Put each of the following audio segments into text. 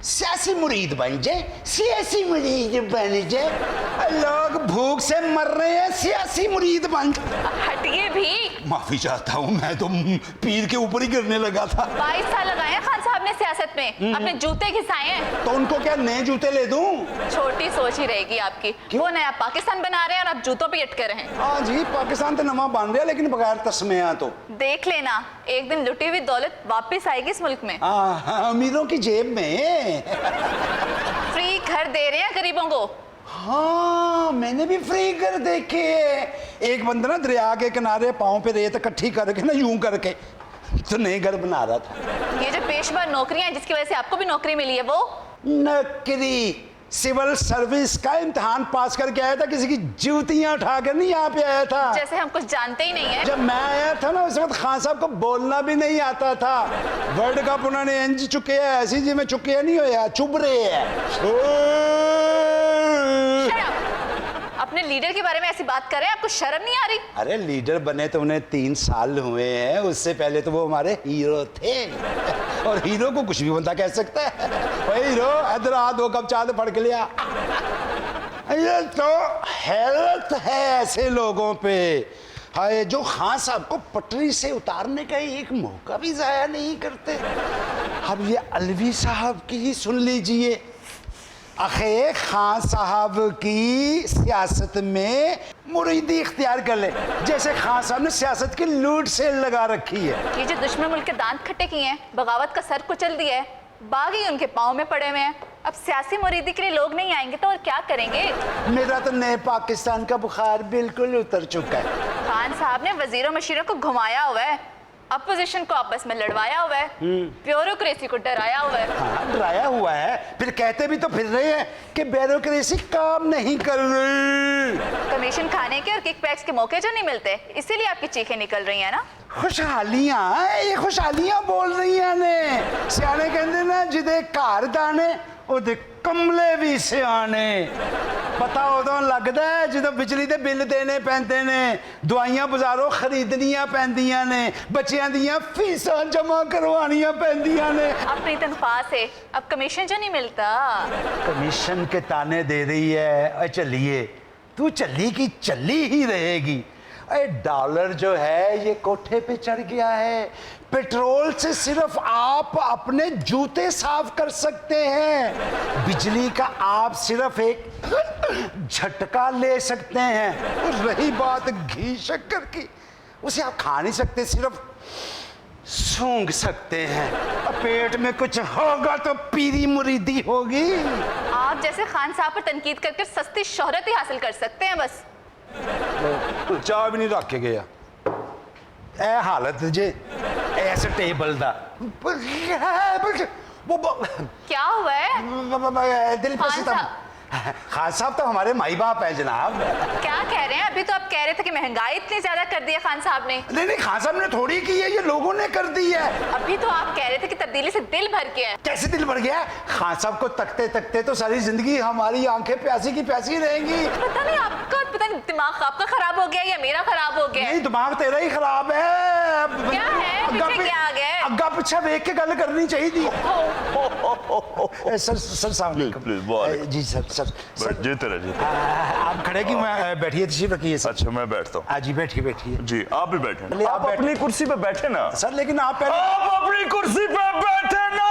सियासी मुरीद बन जाए, सियासी मुरीद बन जाए। लोग भूख से मर रहे हैं, सियासी मुरीद बन जाए। हटिए भी। माफी चाहता हूँ, मैं तो पीर के ऊपर ही गिरने लगा था। 22 साल लगाए हैं खान साहब ने सियासत में, अपने जूते घिसाए हैं। तो उनको क्या नए जूते ले दूं? छोटी सोच ही रहेगी आपकी। वो नया पाकिस्तान बना रहे हैं और आप जूतों पे अटके रहे हैं। हाँ जी, पाकिस्तान तो नवा बन रहा है, लेकिन बगैर तस्मिया। तो देख लेना, एक दिन लुटी हुई दौलत वापस आएगी इस मुल्क में। अमीरों की जेब में। फ्री घर दे रहे हैं गरीबों को। हाँ, मैंने भी फ्री घर देखे। एक बंदा ना दरिया के किनारे पाँव पे रेत इकट्ठी करके ना यूं करके तो नए घर बना रहा था। ये जो पेशेवर नौकरियां हैं जिसकी वजह से आपको भी नौकरी मिली है, वो नौकरी सिविल सर्विस का इम्तिहान पास करके आया था, किसी की जूतियां उठाकर नहीं यहाँ पे आया था। जैसे हम कुछ जानते ही नहीं है। जब मैं आया था ना उस वक्त खान साहब को बोलना भी नहीं आता था। वर्ल्ड कप उन्होंने इंज चुके हैं, ऐसी जी में चुके नहीं होया, चुभ रहे हैं। अपने लीडर के बारे में ऐसी बात कर रहे हैं, आपको शर्म नहीं आ रही? अरे लीडर बने तो उन्हें 3 साल हुए हैं, उससे पहले तो वो हमारे हीरो थे। और हीरो को कुछ भी बंदा कह सकता है। भाई हीरो इधर आ, 2 कप चाय फड़ के लिया। ये तो हैरत है ऐसे लोगों पे। हाय, जो खान साहब को पटरी से उतारने का एक मौका भी जाया नहीं करते। अब ये अलवी साहब की ही सुन लीजिए। आखिर खान साहब की सियासत में मुरीदी इख्तियार कर ले, जैसे खान साहब ने सियासत की लूट से लगा रखी है। ये जो दुश्मन मुल्क के दांत खट्टे किए हैं, बगावत का सर कुचल दिया है, बाग ही उनके पाँव में पड़े हुए हैं। अब सियासी मुरीदी के लिए लोग नहीं आएंगे तो और क्या करेंगे? मेरा तो नए पाकिस्तान का बुखार बिल्कुल उतर चुका है। खान साहब ने वजीरों मशीरों को घुमाया हुआ है, अपोजिशन को आपस में लड़वाया हुआ है, ब्यूरोक्रेसी को डराया हुआ है। हाँ, डराया हुआ है, फिर कहते भी तो फिर रहे हैं कि ब्यूरोक्रेसी काम नहीं कर रही। कमीशन खाने के और किकबैक्स के मौके जो नहीं मिलते, इसीलिए आपकी चीखें निकल रही हैं ना। खुशहालियां, ये खुशहालियां बोल रही हैं ने। सियाने कहते ना, जिदे घर दाने ओदे कमले भी सियाने। पता उदों लगदा है ਜਦੋਂ बिजली ਦੇ बिल देने पैंदे ने, दवाइयां बाजारों खरीदनियां पैंदियां ने, बच्चियां दियां फीसां जमा करवानियां पैंदियां ने। अपनी तनख्वाह से अब कमीशन जो नहीं मिलता। कमीशन के ताने दे रही है। चलिए, तू चली की चली ही रहेगी। अरे डॉलर जो है ये कोठे पे चढ़ गया है। पेट्रोल से सिर्फ आप अपने जूते साफ कर सकते हैं। बिजली का आप सिर्फ एक झटका ले सकते हैं। और रही बात घी शक्कर की, उसे आप खा नहीं सकते, सिर्फ सूंघ सकते हैं। पेट में कुछ होगा तो पीरी मुरीदी होगी। आप जैसे खान साहब पर तनकीद करके सस्ती शोहरत ही हासिल कर सकते हैं बस। चाय भी नहीं रख के गया। ए हालत जे ऐसे टेबल दा क्या हुआ है? दिल पे सितम। खान साहब तो हमारे माई बाप है जनाब। क्या कह रहे हैं? अभी तो आप कह रहे थे कि महंगाई इतनी ज्यादा कर दी है खान साहब ने। नहीं, खान साहब ने थोड़ी की है, ये लोगों ने कर दी है। अभी तो आप कह रहे थे कि तब्दीली से दिल भर गया है। कैसे दिल भर गया? खान साहब को तकते तकते तो सारी जिंदगी हमारी आंखें प्यासी की प्यासी रहेंगी। पता नहीं आपका, पता नहीं दिमाग आपका खराब हो गया या मेरा खराब हो गया। नहीं, दिमाग तेरा ही खराब है। क्या है? पीछे क्या आ गया? अग्गा पीछे देख के गल करनी चाहिए थी। सर साहब जी। सर तरह जी। आप खड़े क्यों? बैठिए, तशरीफ रखिए। अच्छा, मैं बैठता हूँ। जी बैठिए बैठिए। जी आप भी बैठे। आप अपनी कुर्सी पे बैठे ना सर। लेकिन आप पहले आप अपनी कुर्सी पे बैठे ना।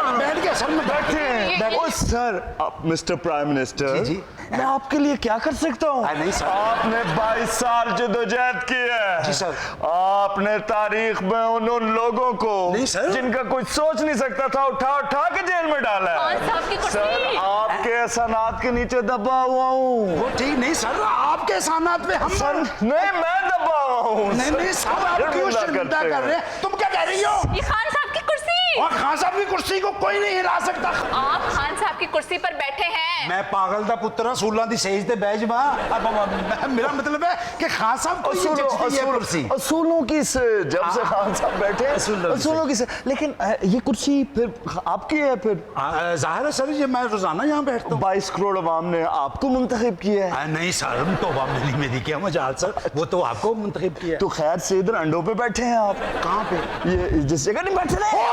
बैठ गया सर, मैं बैठे। ओ सर, आप मिस्टर प्राइम मिनिस्टर, जी। मैं आपके लिए क्या कर सकता हूँ? नहीं सर। आपने 22 साल जद्दोजहद की है। जी सर। आपने तारीख में उन लोगों को नहीं सर, जिनका कोई सोच नहीं सकता था उठा उठा के जेल में डाला है। खान साहब की कुर्सी। सर, आपके एहसानात के नीचे दबा हुआ हूँ। वो ठीक नहीं सर, आपके एहसानात पे हम सर नहीं, मैं दबा हुआ हूँ। नहीं सर, आप क्यों चिंता कर रहे हैं? तुम क्या कह रही हो? ये खान साहब की कुर्सी। और खान साहब की कुर्सी को कोई नहीं हिला सकता। आप खान साहब की कुर्सी पर बैठे हैं। मैं पागल दा पुत्र सूलां दी सेज ते बैठ जावां। अब मेरा मतलब है कि खान साहब को ये जचती है कुर्सी। असूलों की से जब से खान साहब बैठे हैं, असूलों की से। लेकिन ये कुर्सी फिर आपकी है? फिर जाहिर है सर, ये मैं रोजाना यहाँ बैठता हूँ। 22 करोड़ अवाम ने आपको मुंतखब किया है। नहीं सर, तो मेरी क्या मजाल सर, वो तो आपको मुंतखब किया। तो खैर से इधर अंडों पे बैठे हैं आप। कहाँ पे? ये जिस जगह नहीं बैठे रहे।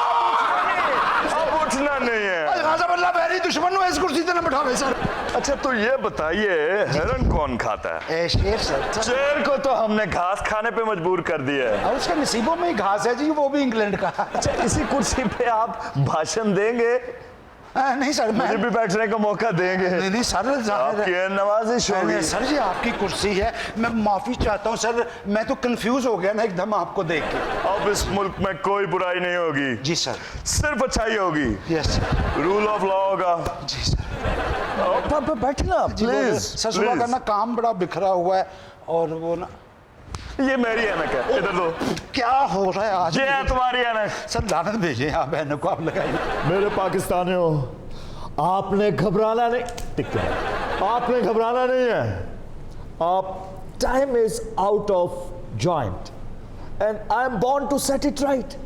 आप उठ बैठना नहीं है। खासा मतलब मेरी दुश्मन इस कुर्सी पे न बिठावे सर। अच्छा तो ये बताइए हिरन कौन खाता है? शेर सर। शेर को तो हमने घास खाने पे मजबूर कर दिया है। और उसके नसीबों में ही घास है जी, वो भी इंग्लैंड का। अच्छा इसी कुर्सी पे आप भाषण देंगे? नहीं सर, मुझे भी बैठने का मौका देंगे? नहीं सर, आपकी नवाजिश होगी। सर जी आपकी कुर्सी है, मैं माफी चाहता हूँ सर, मैं तो कंफ्यूज हो गया ना एकदम आपको देख के। अब इस मुल्क में कोई बुराई नहीं होगी जी सर। सिर्फ अच्छाई होगी। यस रूल ऑफ लॉ होगा। जी सर। बैठना प्लीज। सर सुबह का ना काम बड़ा बिखरा हुआ है और वो ना, ये मेरी ऐनक है, इधर दो। क्या हो रहा है आज? ये है तुम्हारी ऐनक। सर लानत भेजे आप बहनों को, आप लगाइए। मेरे पाकिस्तानियों, आपने घबराना नहीं, आपने घबराना नहीं है। आप time is out of joint and I am born to set it right.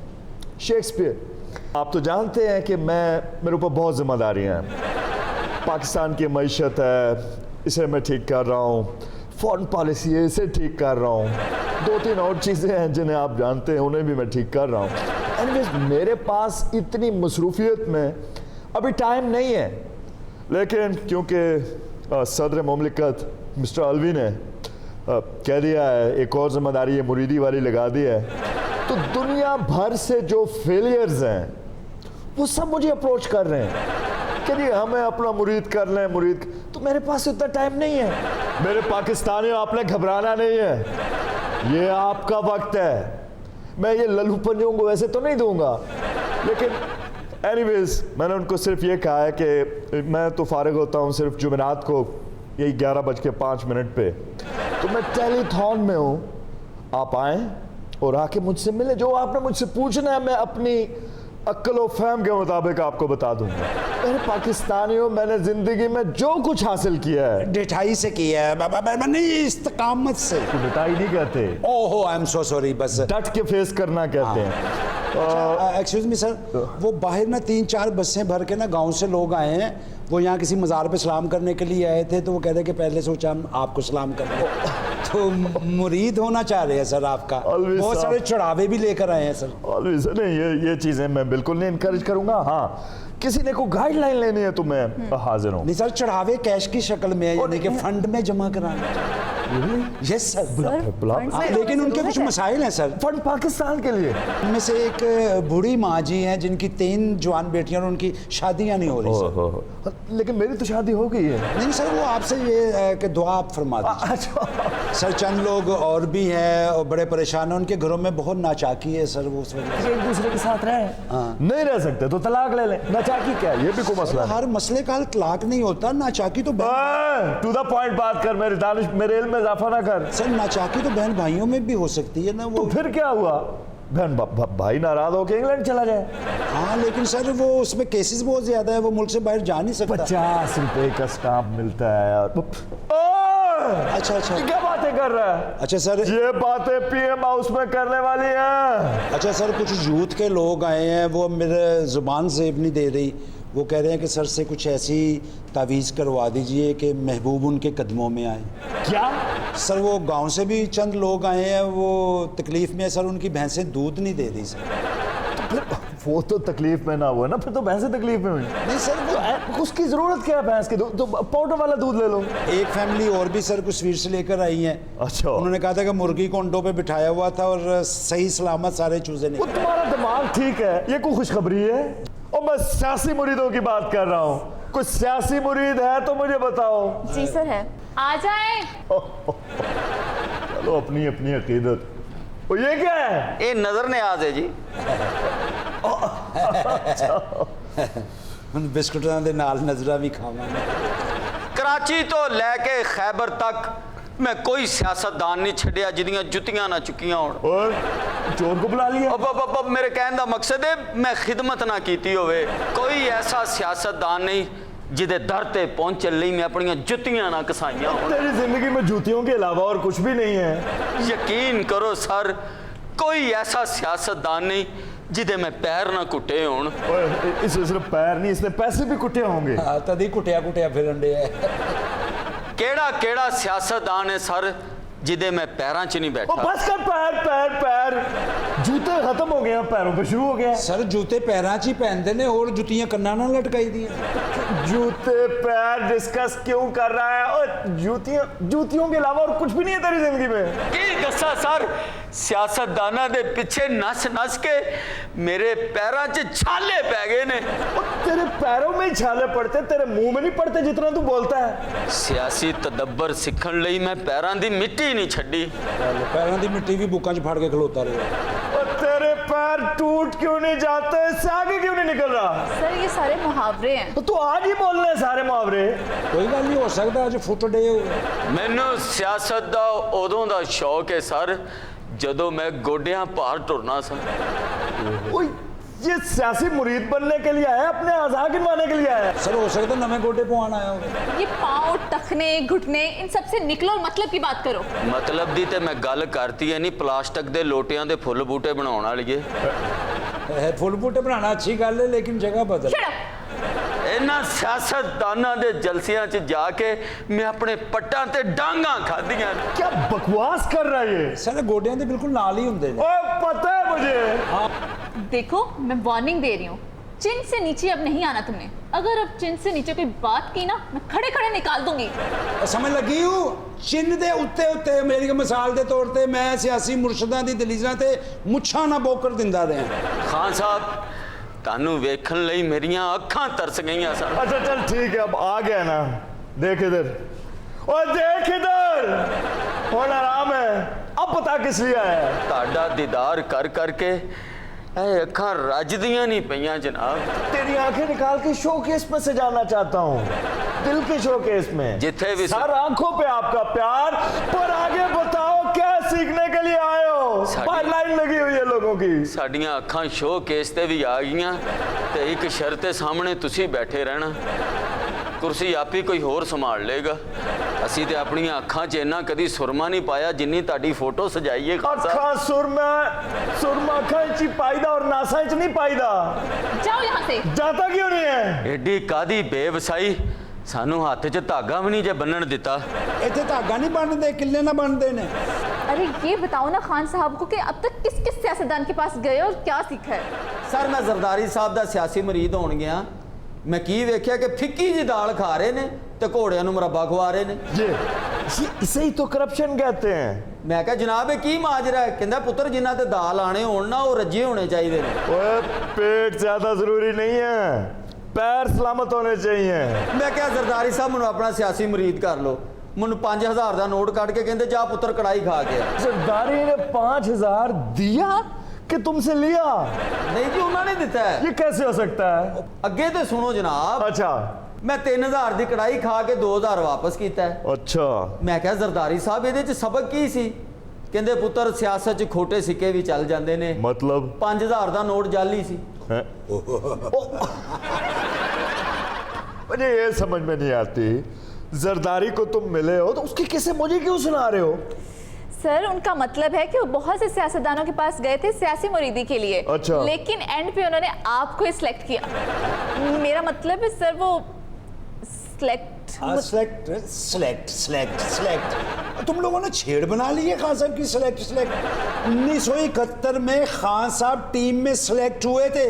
Shakespeare. आप तो जानते हैं कि मेरे ऊपर बहुत जिम्मेदारियां हैं। पाकिस्तान की मईशत है, इसे मैं ठीक कर रहा हूँ। फॉरेन पॉलिसी है, इसे ठीक कर रहा हूँ। 2-3 और चीज़ें हैं जिन्हें आप जानते हैं, उन्हें भी मैं ठीक कर रहा हूँ। एनीवेज मेरे पास इतनी मसरूफियत में अभी टाइम नहीं है, लेकिन क्योंकि सदर मुमलिकत मिस्टर अलवी ने कह दिया है, एक और जिम्मेदारी ये मुरीदी वाली लगा दी है, तो दुनिया भर से जो फेलियर्स हैं वो सब मुझे अप्रोच कर रहे हैं कि नहीं हमें अपना मुरीद कर लें, मुरीद। तो मेरे पास इतना टाइम नहीं है। मेरे पाकिस्तानियों, आपने घबराना नहीं है, ये आपका वक्त है। मैं ये लल्लू पंजों को वैसे तो नहीं दूंगा, लेकिन एनीवेज मैंने उनको सिर्फ ये कहा है कि मैं तो फारिग होता हूँ सिर्फ जुमेरात को, यही 11:05 पे, तो मैं टेलीथॉन में हूँ। आप आएँ और आके मुझसे मिले, जो आपने मुझसे पूछना है मैं अपनी अक्ल और फहम के मुताबिक आपको बता दूंगा। मेरे पाकिस्तानियों, मैंने जिंदगी में जो कुछ हासिल किया है डिठाई से किया है, नहीं इस्तकामत से। मिटाई नहीं कहते, ओहो आई एम सो सॉरी, बस डट के फेस करना कहते हैं। एक्सक्यूज मी सर, वो बाहर ना 3-4 बसें भर के ना गांव से लोग आए हैं, वो यहाँ किसी मज़ार पे सलाम करने के लिए आए थे, तो वो कह रहे कि पहले सोचा हम आपको सलाम कर दें। तो मुरीद होना चाह रहे हैं सर आपका, बहुत सारे चढ़ावे भी लेकर आए हैं सर। ऑलवेज नहीं, ये चीज़ें मैं बिल्कुल नहीं इनकरेज करूंगा। हाँ, किसी ने को गाइडलाइन लेनी है तो मैं हाजिर हूँ। नहीं सर, चढ़ावे कैश की शक्ल में है, यानी कि फंड में जमा कराना। यस सर, लेकिन उनके कुछ मसाइल हैं सर। फंड पाकिस्तान के लिए। उनमें से एक बूढ़ी माँ जी हैं जिनकी 3 जवान बेटियां और उनकी शादियां नहीं हो रही सर। लेकिन मेरी तो शादी हो गई है। नहीं सर, वो आपसे ये कि दुआ आप फरमा दीजिए। अच्छा सर, चंद लोग और भी हैं और बड़े परेशान हैं, उनके घरों में बहुत नाचाकी है सर, वो उस वजह से एक दूसरे के साथ रहे, नहीं रह सकते तो तलाक ले लें। नाचाकी क्या है, ये भी कोई मसला है। हर मसले का हल तलाक नहीं होता, नाचाकी तो टू द पॉइंट बात कर, मेरे दानिश, मेरे इल्म में इजाफा ना कर। सर, नाचाकी तो बहन भाइयों में भी हो सकती है ना। वो तो फिर क्या हुआ, बहन भाई नाराज होकर इंग्लैंड चला जाए। हाँ, लेकिन सर वो उसमें केसेस बहुत ज्यादा है, वो मुल्क से बाहर जा नहीं सकता। 50 रुपए का स्टाम्प मिलता है यार। अच्छा, क्या बातें कर रहा है? अच्छा सर, ये बातें पीएम हाउस में करने वाली हैं। अच्छा सर, कुछ यूथ के लोग आए हैं, वो मेरे जुबान से नहीं दे रही, वो कह रहे हैं कि सर से कुछ ऐसी तावीज़ करवा दीजिए कि महबूब उनके कदमों में आए। क्या सर, वो गांव से भी चंद लोग आए हैं, वो तकलीफ में है सर, उनकी भैंसें दूध नहीं दे रही सर। वो तो तकलीफ में ना हुआ ना, फिर तो भैंसें तकलीफ में हुई। नहीं सर, वो उसकी जरूरत क्या है भैंस के दूध, तो पाउडर वाला दूध ले लो। एक फैमिली और भी सर कुछ स्वीट से लेकर आई है। अच्छा, उन्होंने कहा था कि मुर्गी को अंडों पे बिठाया हुआ था और सही सलामत सारे चूजे वो निकले। तुम्हारा दिमाग ठीक है, ये कोई खुशखबरी है? और मैं सियासी मुरीदों की बात कर रहा हूँ, कोई सियासी मुरीद है तो मुझे बताओ। जी सर है, आ जाएं। चलो अपनी अपनी अकीदत। और ये क्या है? ये नजर न्याज है जी। बिस्कुटां दे नाल नजरा भी खावांगे। कराची तो लैके खैबर तक मैं कोई सियासतदान नहीं छड़िया जिदियां जुतियां ना चुकियां होण। और चोर को बुला लिया। अब मेरे कहने का मकसद है मैं खिदमत ना कीती होवे। कोई ऐसा सियासतदान नहीं जिदे दर ते पहुंचने लई मैं अपनी जुतियां ना कसाइयां होण। तेरी जिंदगी में जूतियों के अलावा और कुछ भी नहीं है। यकीन करो सर, कोई ऐसा सियासतदान नहीं जिदे में पैर ना कुटे होण। इसने सिर्फ पैर नहीं, इसने पैसे भी कुटे होंगे। तभी कुटिया कुटिया फिरन डे है। केड़ा केड़ा सियासतदान है सर ਜਿਹਦੇ ਮੈਂ ਪੈਰਾਂ 'ਚ ਨਹੀਂ ओ ਬੈਠਾ। बस कर, पैर पैर पैर जूते खत्म हो गए हैं, पैरों पे शुरू हो गया है। ਸਰ ਜੂਤੇ ਪੈਰਾਂ 'ਚ ਹੀ ਪਹਿਨਦੇ ਨੇ, ਹੋਰ ਜੁੱਤੀਆਂ ਕੰਨਾਂ ਨਾਲ ਲਟਕਾਈ ਦੀਆਂ। जूते पैर डिस्कस क्यों कर रहा है? और जूतियों के अलावा और कुछ भी नहीं है तेरी जिंदगी में? ਕੀ ਦੱਸਾਂ ਸਰ, ਸਿਆਸਤਦਾਨਾਂ ਦੇ ਪਿੱਛੇ ਨੱਸ ਕੇ ਮੇਰੇ ਪੈਰਾਂ 'ਚ ਛਾਲੇ ਪੈ ਗਏ ਨੇ। और तेरे पैरों में ही छाले पड़ते, तेरे मुंह में नहीं पड़ते जितना तू बोलता है। ਸਿਆਸੀ ਤਦੱਬਰ ਸਿੱਖਣ ਲਈ ਮੈਂ ਪੈਰਾਂ ਦੀ ਮਿੱਟੀ ਨਹੀਂ ਛੱਡੀ। ਪੈਰਾਂ ਦੀ ਮਿੱਟੀ ਵੀ ਬੁੱਕਾਂ 'ਚ ਫੜ ਕੇ ਖਲੋਤਾ ਰਿਹਾ। और तेरे पैर टूट क्यों नहीं जाते, इससे आगे क्यों नहीं निकल रहा? सर ये सारे मुहावरे हैं। तो तू आज ही बोल रहे हैं सारे मुहावरे। ਕੋਈ ਗੱਲ ਨਹੀਂ, ਹੋ ਸਕਦਾ ਅੱਜ ਫੁੱਟ ਡੇ ਹੋਵੇ। ਮੈਨੂੰ ਸਿਆਸਤ ਦਾ ਉਦੋਂ ਦਾ ਸ਼ੌਕ ਹੈ ਸਰ, ਜਦੋਂ ਮੈਂ ਗੋਡਿਆਂ ਭਾਰ ਟੁਰਨਾ ਸਾਂ। ओए, ये सियासी मुरीद बनने के लिए आया, अपने आज़ा गिनवाने के लिए आया। ਸਰ ਹੋ ਸਕਦਾ ਨਵੇਂ ਗੋਡੇ ਪਵਾਉਣ ਆਇਆ ਹੋਵੇ। ये पाँव, टखने, घुटने, इन सब से निकलो और मतलब की बात करो। ਮਤਲਬ ਦੀ ਤੇ ਮੈਂ ਗੱਲ ਕਰਤੀ ਹੈ ਨਹੀਂ, ਪਲਾਸਟਿਕ ਦੇ ਲੋਟਿਆਂ ਦੇ ਫੁੱਲ ਬੂਟੇ ਬਣਾਉਣ ਵਾਲੀਏ। ਫੁੱਲ ਬੂਟੇ ਬਣਾਉਣਾ ਅੱਛੀ ਗੱਲ ਹੈ, ਲੇਕਿਨ ਜਗ੍ਹਾ ਬਦਲ। Shut up! ਇਹਨਾਂ ਸਿਆਸਤਦਾਨਾਂ ਦੇ ਜਲਸਿਆਂ 'ਚ ਜਾ ਕੇ ਮੈਂ ਆਪਣੇ ਪੱਟਾਂ ਤੇ ਡਾਂਗਾਂ ਖਾਧੀਆਂ। क्या बकवास कर रहा है ये? ਸਰ ਗੋਡਿਆਂ ਦੇ ਬਿਲਕੁਲ ਨਾਲ ਹੀ ਹੁੰਦੇ ਨੇ। ओए, पता है मुझे। देखो मैं वार्निंग दे रही हूँ, चिन से नीचे अब नहीं आना तुमने। अगर अब चिन से नीचे कोई बात की ना, मैं खड़े खड़े निकाल दूंगी। ਸਮਝ ਲੱਗੀ ਹੂੰ, ਚਿੰਨ ਦੇ ਉੱਤੇ ਮੇਰੀ ਮਿਸਾਲ ਦੇ ਤੌਰ ਤੇ ਮੈਂ ਸਿਆਸੀ ਮੁਰਸ਼ਿਦਾਂ ਦੀ ਦਲੀਜ਼ਾਂ ਤੇ ਮੁੱਛਾਂ ਨਾ ਬੋਕਰ ਦਿੰਦਾ ਰਿਹਾ। ਖਾਨ ਸਾਹਿਬ, ਤੁਹਾਨੂੰ ਵੇਖਣ ਲਈ ਮੇਰੀਆਂ ਅੱਖਾਂ ਤਰਸ ਗਈਆਂ ਸਨ। अच्छा चल ठीक है, अब आ गया ना। देख इधर, और देख इधर, और आराम है। अब बता किस लिए आया है? ਤੁਹਾਡਾ ਦੀਦਾਰ ਕਰ ਕਰਕੇ ਇਹ ਅੱਖਾਂ ਰੱਜਦੀਆਂ ਨਹੀਂ ਪਈਆਂ ਜਨਾਬ। तेरी आंखें निकाल के शोकेस में सजाना चाहता हूँ, दिल के शोकेस में। जिथे भी सर आंखों पे आपका प्यार, पर आगे बताओ क्या सीखने के लिए आए हो? साड़ी- लाइन लगी हुई है लोगों की। ਸਾਡੀਆਂ ਅੱਖਾਂ ਸ਼ੋਅ ਕੇਸ ਤੇ ਵੀ ਆ ਗਈਆਂ ਤੇ ਇੱਕ ਸ਼ਰਤ ਦੇ ਸਾਹਮਣੇ ਤੁਸੀਂ ਬੈਠੇ ਰਹਿਣਾ, ਕੁਰਸੀ ਆਪੀ ਕੋਈ ਹੋਰ ਸੰਭਾਲ ਲੇਗਾ। ਅਸੀਂ ਤੇ ਆਪਣੀਆਂ ਅੱਖਾਂ 'ਚ ਇੰਨਾ ਕਦੀ ਸੁਰਮਾ ਨਹੀਂ ਪਾਇਆ ਜਿੰਨੀ ਤੁਹਾਡੀ ਫੋਟੋ ਸਜਾਈਏ ਖਾਨ ਸਾਹਿਬ। अखा सुरमा अखा ची पाईदा और नासा च नहीं पाईदा। जाओ यहाँ से। जाता क्यों नहीं है? ਐਡੀ ਕਾਦੀ ਬੇਵਸਾਈ, ਸਾਨੂੰ ਹੱਥ 'ਚ ਧਾਗਾ ਵੀ ਨਹੀਂ ਜੇ ਬੰਨਣ ਦਿੱਤਾ। ਇੱਥੇ ਧਾਗਾ ਨਹੀਂ ਬਣਦੇ, ਕਿੱਲੇ ਨਾ ਬਣਦੇ ਨੇ। अरे ये बताओ ना खान साहब को कि अब तक किस किस सियासतदान के पास गए और क्या सीखा है? ਸਰ ਮੈਂ ਜ਼ਰਦਾਰੀ ਸਾਹਿਬ ਦਾ ਸਿਆਸੀ ਮਰੀਦ ਹੋਣ ਗਿਆ, ਮੈਂ ਕੀ ਵੇਖਿਆ ਕਿ ਫਿੱਕੀ ਜੀ ਦਾਲ ਖਾ ਰਹੇ ਨੇ ਤੇ ਘੋੜਿਆਂ ਨੂੰ ਮੁਰੱਬਾ ਖਵਾ ਰਹੇ ਨੇ। ये इसे ही तो करप्शन कहते हैं। ਮੈਂ ਕਿਹਾ ਜਨਾਬ ਇਹ ਕੀ ਮਾਜਰਾ ਹੈ? ਕਹਿੰਦਾ ਪੁੱਤਰ ਜਿਨ੍ਹਾਂ ਤੇ ਦਾਲ ਆਣੇ ਹੋਣ ਨਾ ਉਹ ਰੱਜੇ ਹੋਣੇ ਚਾਹੀਦੇ ਨੇ। ओए, पेट ज्यादा जरूरी नहीं है, पैर सलामत होने चाहिए। ਮੈਂ ਕਿਹਾ ਜ਼ਰਦਾਰੀ ਸਾਹਿਬ ਮੈਨੂੰ ਆਪਣਾ ਸਿਆਸੀ ਮਰੀਦ ਕਰ ਲਓ। ਮੈਨੂੰ 5000 ਦਾ ਨੋਟ ਕੱਢ ਕੇ ਕਹਿੰਦੇ ਜਾ ਪੁੱਤਰ ਕੜਾਈ ਖਾ ਕੇ ਆ। सरदारी ने 5000 दिया कि तुमसे लिया? ਨਹੀਂ ਜੀ ਉਹਨਾਂ ਨੇ ਦਿੱਤਾ ਹੈ। ये कैसे हो सकता है? ਅੱਗੇ ਤੇ ਸੁਣੋ ਜਨਾਬ, अच्छा ਮੈਂ 3000 ਦੀ ਕੜਾਈ ਖਾ ਕੇ 2000 ਵਾਪਸ ਕੀਤਾ ਹੈ। अच्छा। ਮੈਂ ਕਿਹਾ ਜ਼ਰਦਾਰੀ ਸਾਹਿਬ ਇਹਦੇ ਚ ਸਬਕ ਕੀ ਸੀ? ਕਹਿੰਦੇ ਪੁੱਤਰ ਸਿਆਸਤ 'ਚ ਖੋਟੇ ਸਿੱਕੇ ਵੀ ਚੱਲ ਜਾਂਦੇ ਨੇ, मतलब 5000 ਦਾ ਨੋਟ ਜਾਲੀ ਸੀ। है? मुझे ये समझ में नहीं आती, जरदारी को तुम मिले हो तो उसके किस्से मुझे क्यों सुना रहे हो? सर उनका मतलब है कि वो बहुत से सियासतदानों के पास गए थे सियासी मुरीदी के लिए। अच्छा। लेकिन एंड पे उन्होंने आपको ही सिलेक्ट किया। मेरा मतलब है सर वो सिलेक्ट तुम लोगों ने छेड़ बना ली है खान साहब की। सिलेक्ट 1971 में खान साहब टीम में सिलेक्ट हुए थे,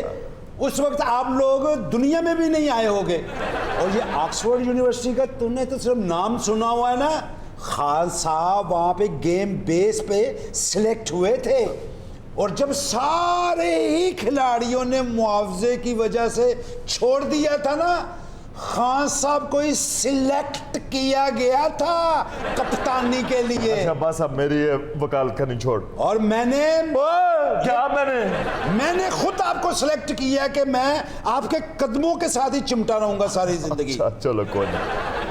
उस वक्त आप लोग दुनिया में भी नहीं आए होंगे। और ये ऑक्सफोर्ड यूनिवर्सिटी का तुमने तो सिर्फ नाम सुना हुआ है ना। खान साहब वहाँ पे गेम बेस पे सिलेक्ट हुए थे, और जब सारे ही खिलाड़ियों ने मुआवजे की वजह से छोड़ दिया था ना, खान साहब को ही सिलेक्ट किया गया था कप्तानी के लिए। अच्छा बस अब मेरी ये वकालत करनी छोड़। और क्या मैंने खुद आपको सिलेक्ट किया कि मैं आपके कदमों के साथ ही चिमटा रहूंगा सारी जिंदगी। अच्छा चलो कोई नहीं,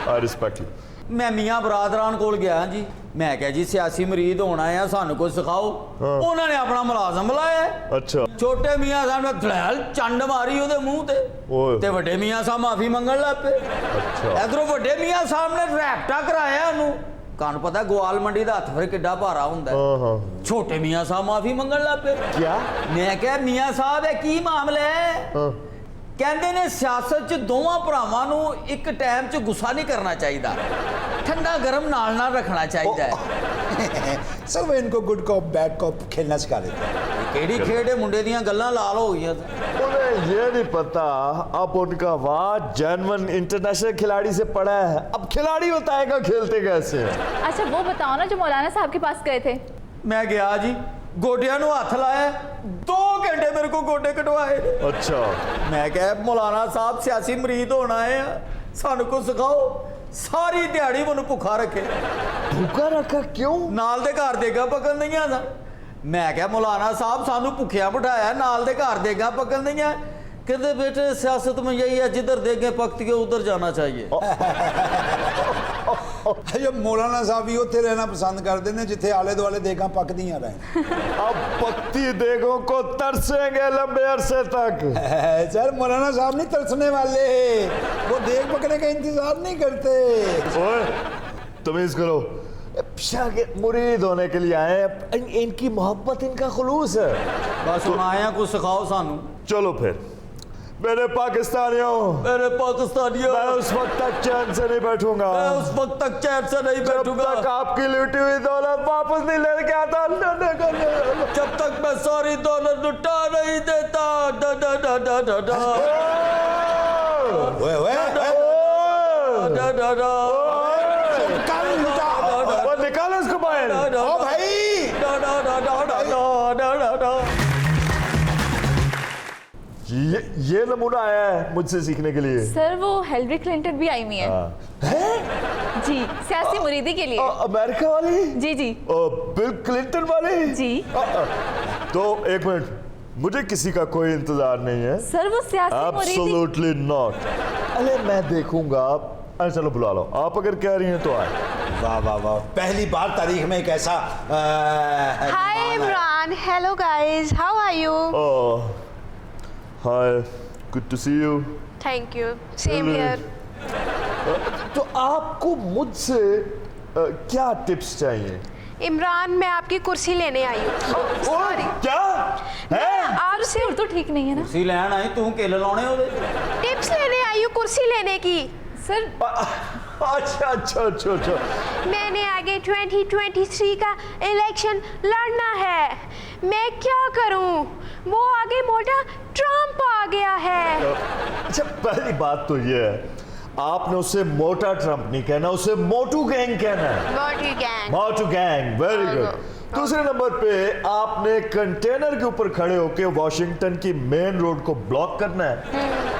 आई रिस्पेक्ट यू। ਮੈਂ ਮੀਆਂ ਬਰਾਦਰਾਨ ਕੋਲ ਗਿਆ ਜੀ, ਮੈਂ ਕਿਹਾ ਜੀ ਸਿਆਸੀ ਮਰੀਦ ਹੋਣਾ ਆ, ਸਾਨੂੰ ਕੁਝ ਸਿਖਾਓ। ਉਹਨਾਂ ਨੇ ਆਪਣਾ ਮੁਲਾਜ਼ਮ ਬੁਲਾਇਆ। अच्छा ਛੋਟੇ ਮੀਆਂ ਸਾਹਿਬ ਨੇ ਧੜੈਲ ਚੰਡ ਮਾਰੀ ਉਹਦੇ ਮੂੰਹ ਤੇ, ਓਏ। ਤੇ ਵੱਡੇ ਮੀਆਂ ਸਾਹਿਬ ਮਾਫੀ ਮੰਗਣ ਲੱਗ ਪਏ। अच्छा ਇਧਰੋਂ ਵੱਡੇ ਮੀਆਂ ਸਾਹਿਬ ਨੇ ਰੈਪਟਾ ਕਰਾਇਆ ਉਹਨੂੰ। ਤੁਹਾਨੂੰ ਪਤਾ ਗੋਆਲ ਮੰਡੀ ਦਾ ਹੱਥ ਫਿਰ ਕਿੱਡਾ ਭਾਰਾ ਹੁੰਦਾ ਹੈ। हाँ हाँ ਛੋਟੇ ਮੀਆਂ ਸਾਹਿਬ ਮਾਫੀ ਮੰਗਣ ਲੱਗ ਪਏ। क्या? ਮੈਂ ਕਿਹਾ ਮੀਆਂ ਸਾਹਿਬ ਇਹ ਕੀ ਮਾਮਲਾ ਹੈ? हाँ ਕਹਿੰਦੇ ਨੇ ਸਿਆਸਤ 'ਚ ਦੋਵਾਂ ਭਰਾਵਾਂ ਨੂੰ ਇੱਕ ਟਾਈਮ 'ਚ ਗੁੱਸਾ ਨਹੀਂ ਕਰਨਾ ਚਾਹੀਦਾ। ठंडा गर्म नाल नाल रखना चाहिए है। सर वो इनको गुड कॉप बैड कॉप खेलना सिखा देते हैं। केड़ी खेड है मुंडे दियां गल्लां लाल हो गई। उन्हें ये नहीं पता अब उनका वाद जेन्युइन इंटरनेशनल खिलाड़ी से पड़ा है, अब खिलाड़ी बताएगा खेलते कैसे। अच्छा वो बताओ ना जो मौलाना साहब के पास गए थे। मैं गया जी, गोडियां नु हाथ लाया, 2 घंटे मेरे को गोडे कटवाए। अच्छा मैं कहा मौलाना साहब सियासी मरीद होना है, सानू को सिखाओ। सारी दिहाड़ी मैनू भुखा रखे, भूखा रखा क्यों? नाल दे घर देगा पकन नहीं था। मैं क्या मौलाना साहब सानू भुखिया बिठाया, नाल दे घर देगा पकन नहीं है। कहते बेटे सियासत में यही है, जिधर देगे पकती है उधर जाना चाहिए। जो मौलाना साहब भी उत्थे रहना पसंद करते हैं जिथे आले दुआले देगा पकदियां रहे। अब पकती देगों को तरसेंगे लंबे अरसे तक। सर मौलाना साहब नहीं तरसने वाले, वो देख पकने का इंतजार नहीं करते। ओए तमीज करो, शागिर्द मुरीद होने के लिए आए, इनकी मोहब्बत इनका खुलूस है। बस हम आए कुछ सिखाओ सानू। चलो फिर मेरे पाकिस्तानियों, मेरे पाकिस्तानियों, मैं उस वक्त तक चैन से नहीं बैठूंगा, मैं उस वक्त तक चैन से नहीं जब बैठूंगा तक आपकी लूटी हुई दौलत वापस नहीं लेके आता। जब तक मैं सारी दौलत लुटा नहीं देता। डा डा डा डा डा डा ओए ओए डा डा डा कल लुटा और निकालो इसको बाहर। ओ भाई डा डा डा डा डा डा डा डा। ये नमूना आया है मुझसे सीखने के लिए। सर वो हिलरी क्लिंटन भी आई हुई है जी, सियासी मुरीदी के लिए। अमेरिका वाली? जी जी बिल क्लिंटन वाली? जी। तो एक मिनट, मुझे किसी का कोई इंतजार नहीं है। सर वो सियासी मुरीदी। Absolutely not। अरे मैं देखूंगा। अरे चलो बुला लो, आप अगर कह रही हैं तो आए। वाह वाह वाह, पहली बार तारीख में एक ऐसा Hi Imran, hello guys, how are you? Hi, good to see you. Thank you, same here. तो आपको मुझसे क्या टिप्स चाहिए? इमरान मैं आपकी कुर्सी लेने आई हूँ। और क्या है? आपसे उर्दू ठीक नहीं है ना कुर्सी लैन आई, तू किल लाने ओदे। टिप्स लेने आई हूँ कुर्सी लेने की। सर। अच्छा अच्छा अच्छा अच्छा। मैंने आगे 2023 का इलेक्शन लड़ना है, मैं क्या करूँ? वो आगे मोटा ट्रम्प आ गया है। अच्छा पहली बात तो ये है, आपने उसे मोटा ट्रम्प नहीं कहना, उसे मोटू गैंग कहना है। मोटू गैंग। मोटू गैंग, वेरी गुड। दूसरे नंबर पे आपने कंटेनर के ऊपर खड़े होकर वॉशिंगटन की मेन रोड को ब्लॉक करना है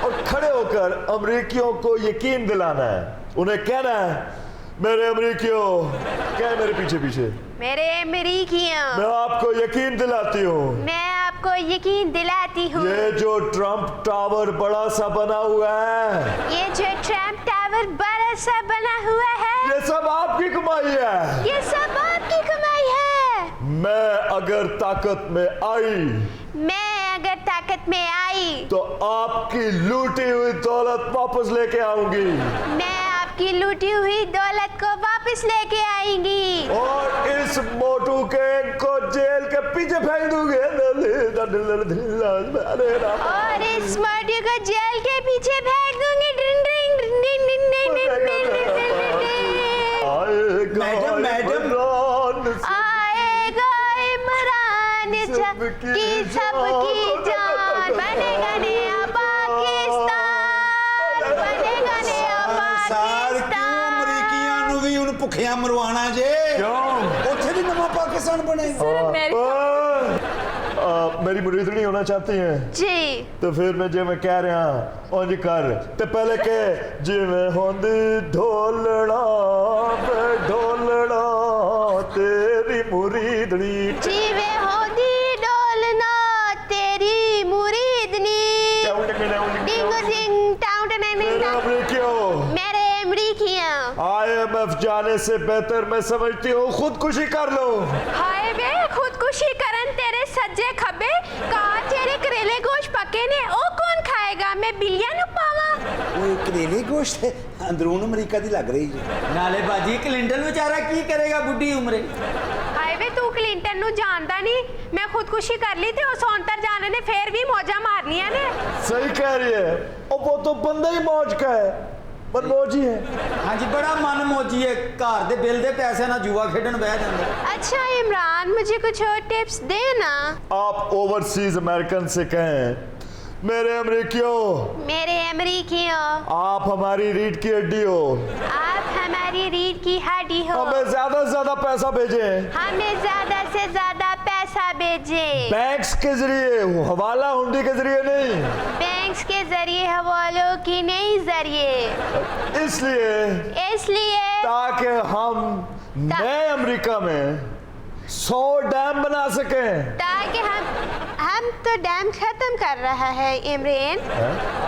और खड़े होकर अमेरिकियों को यकीन दिलाना है, उन्हें कहना है मेरे अमेरिकियों, क्या है मेरे पीछे पीछे? मेरे अमेरिकियों, मैं आपको यकीन दिलाती हूँ, मैं आपको यकीन दिलाती हूँ, ये जो ट्रम्प टावर बड़ा सा बना हुआ है, ये जो ट्रम्प टावर बड़ा सा बना हुआ है, ये सब आपकी कमाई है। ये सब आपकी कमाई है। मैं अगर ताकत में आई, मैं अगर ताकत में आई तो आपकी लूटी हुई दौलत वापस लेके आऊंगी। मैं आपकी लूटी हुई दौलत को वापस लेके आएंगी और इस मोटू गैंग को जेल के पीछे फेंक दूंगी। और इस मोटू को जेल के पीछे फेंक दूंगी। मैडम मैडम आएगा इमरान की सबकी जान, बनेगा नया पाकिस्तान, बनेगा नया सर क्यों अमरीकियां नु भी उन भुखियां मरवाना जे? क्यों? उत्थे भी नवा पाकिस्तान बने। मेरी मुरीदनी होना चाहती हैं जी। तो फिर मैं जिवें कह रहा उंज कर, ते पहले के जिवें होंदी ढोलना ढोलना तेरी मुरीदनी, जीवे होदी डोलना तेरी मुरीदनी, डिंगो डिंग टाउन मेरे अमरीकियों, IMF जाने से बेहतर मैं समझती हूँ खुदकुशी कर लो। हाय बे खुदकुशी करन तेरे सज्जे खब्बे का तेरे करेले गोश्त पके ने ओ कौन खाएगा? मैं बिलिया नु पावा। वो करेले गोश्त अंदरून अमेरिका दी लग रही है। नाले बाजी क्लिंटन बेचारा की करेगा बुढ़ी उम्रे। हाय बे तू क्लिंटन नु जानदा नहीं, मैं खुदकुशी कर ली थी, उस औंतर जाने ने फिर भी मौजा मारनिया ने। सही कह रही है, और वो तो बंदा ही मौज का है। मनमोजी है। ਹਾਂਜੀ ਬੜਾ ਮਨ ਮੋਜੀ ਹੈ ਘਰ ਦੇ ਬਿੱਲ ਦੇ ਪੈਸੇ ਨਾਲ ਜੂਆ ਖੇਡਣ ਬਹਿ ਜਾਂਦਾ अच्छा इमरान, मुझे कुछ और टिप्स देना। आप ओवरसीज अमेरिकन से कहें, मेरे अमेरिकियों, मेरे अमरीकियों, आप हमारी रीढ़ की हड्डी हो, आप हमारी रीढ़ की हड्डी हो। हमें ज्यादा से ज्यादा पैसा भेजें, हमें ज्यादा से ज्यादा पैसा भेजें। बैंक्स के जरिए, हवाला हुंडी के जरिए नहीं। बैंक्स के जरिए, हवालों की नहीं जरिए। इसलिए ताकि हम नए अमेरिका में 100 डैम बना सकें। ताकि हम तो डैम खत्म कर रहा है इमरान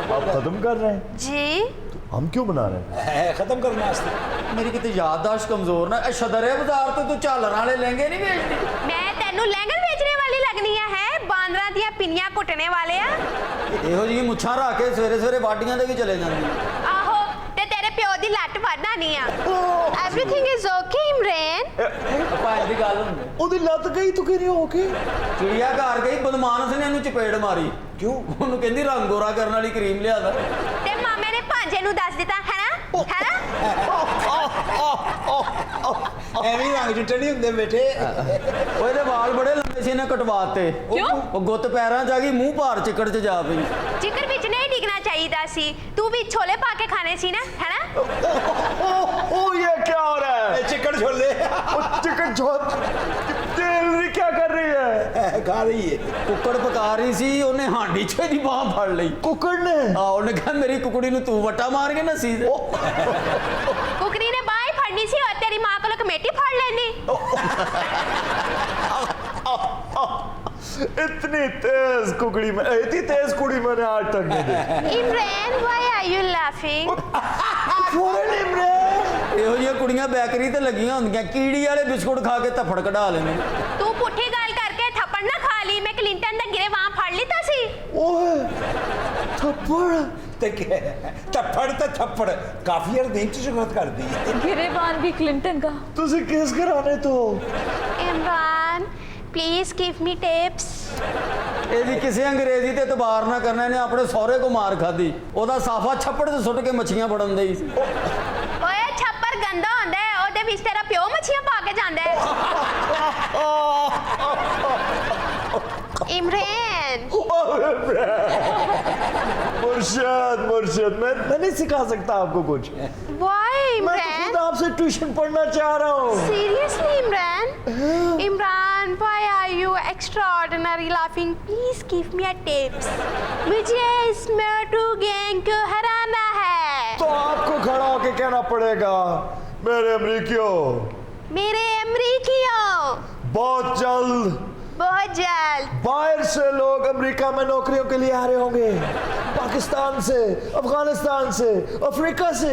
आप खत्म कर रहे हैं, जी। हम क्यों बना रहे हैं? खत्म करने वास्ते ਮੇਰੀ ਕਿਤੇ ਯਾਦਦਾਸ਼ਤ ਕਮਜ਼ੋਰ ਨਾ ਇਹ ਸ਼ਦਰੇ ਬਾਜ਼ਾਰ ਤੋਂ ਤੂੰ ਝਾਲਣ ਵਾਲੇ ਲਹਿੰਗੇ ਨਹੀਂ ਵੇਚਦੀ मैं तेनू लहंगन बेचने वाली लगनी है, बांदरा दिया पिनियां कुटने वाले आ। ਇਹੋ ਜਿਹੀ ਮੁੱਛਾਂ ਰੱਖ ਕੇ ਸਵੇਰੇ ਸਵੇਰੇ ਵਾਡੀਆਂ ਦੇ ਵੀ ਚਲੇ ਜਾਂਦੀ आहो ते तेरे प्यो दी लट वड़ना नहीं आ। Everything is okay Imran. ਭਾਈ ਦੀ ਗੱਲ ਹੁੰਦੀ ਉਹਦੀ ਲੱਤ ਗਈ ਤੂੰ ਕਿਹੜੀ ਹੋ ਕੇ? ਚਿੜੀਆ ਘਰ ਗਈ ਬਦਮਾਨਸ ਨੇ ਇਹਨੂੰ ਚਪੇੜ ਮਾਰੀ ਕਿਉਂ ਉਹਨੂੰ ਕਹਿੰਦੀ ਰੰਗ ਗੋਰਾ ਕਰਨ ਵਾਲੀ ਕਰੀਮ ਲਿਆ ਦਾ ते मामे ने भांजे नू दस दिता है ना, है ना? ਐਵੇਂ ਰੰਗ ਚਿੱਟੇ ਨਹੀਂ ਹੁੰਦੇ ਬੇਟੇ ਉਹ ਇਹਦੇ ਵਾਲ ਬੜੇ ਲੰਬੇ ਸੀ ਇਹਨੇ ਕਟਵਾਤੇ ਕਿਉਂ? ਉਹ ਗੁੱਤ ਪੈਰਾਂ 'ਚ ਆ ਗਈ ਮੂੰਹ ਭਾਰ ਚਿੱਕੜ 'ਚ ਜਾ ਪਈ चिकन विच नहीं डिगना चाहिए सी, तू भी छोले पा के खाने सी ना, है ना? ओ ये क्या हो रहा है? ਚਿੱਕੜ ਛੋਲੇ चिकन तेल क्या कर रही है? ਖਾ ਰਹੀ ਹੈ ਕੁੱਕੜ ਪਕਾ ਰਹੀ ਸੀ ਉਹਨੇ ਹਾਂਡੀ 'ਚ ਇਹਦੀ ਬਾਂਹ ਫੜ ਲਈ कुकड़ ने? ਆ ਉਹਨੇ ਕਿਹਾ ਮੇਰੀ ਕੁਕੜੀ ਨੂੰ ਤੂੰ ਵਟਾ ਮਾਰ ਕੇ ਨਸੀ ਦੇ कुकड़ी ने बाई फड़नी सी और तेरी मां को कमेटी फाड़ लेनी। इतनी तेज कुकड़ी में, इतनी तेज कुड़ी मैंने आज तक नहीं देखी। Imran, why are you laughing? ਇਹੋ ਜਿਹੀਆਂ ਕੁੜੀਆਂ ਬੈਕਰੀ ਤੇ ਲੱਗੀਆਂ ਹੁੰਦੀਆਂ ਕੀੜੀ ਵਾਲੇ ਬਿਸਕੁਟ ਖਾ ਕੇ ਧੱਫੜ ਕਢਾ ਲੈਣੇ तू पुठी गाल करके थप्पड़ ना खा ली, मैं क्लिंटन दे गिरे वहां फाड़ लीता सी। ओए थप्पड़। ਤੇ ਥੱਪੜ ਤੇ ਥੱਪੜ ਕਾਫੀ ਅਰਦੀਨ ਚ ਸ਼ੁਰੂਆਤ ਕਰਦੀ ਹੈ गिरेबान भी क्लिंटन का। तुझे किस कराने तो? Imran, please give me tips. ਇਹਦੀ ਕਿਸੇ ਅੰਗਰੇਜ਼ੀ ਤੇ ਇਤਬਾਰ ਨਾ ਕਰਨਾ ਇਹਨੇ ਆਪਣੇ ਸਹੁਰੇ ਕੋ ਮਾਰ ਖਾਦੀ ਉਹਦਾ ਸਾਫਾ ਛੱਪੜ ਤੇ ਸੁੱਟ ਕੇ ਮੱਛੀਆਂ ਫੜਨ ਦੇਈ ਸੀ ओए छप्पर गंदा होंदा है, ओदे विच तेरा प्यो मच्छियां पा के जांदा है। इमरान, मुर्शिद मैं नहीं सिखा सकता आपको कुछ। why मैं तो खुद इमरान? आपसे ट्यूशन पढ़ना चाह रहा हूँ। Seriously Imran? Imran, why are you extraordinary laughing? Please give me a tips. मुझे इस मोटू गैंग को हराना है। तो आपको खड़ा होके कहना पड़ेगा, मेरे अमरीकियों, मेरे अमरीकियों, बहुत जल्द बाहर से लोग अमेरिका में नौकरियों के लिए आ रहे होंगे, पाकिस्तान से, अफगानिस्तान से, अफ्रीका से।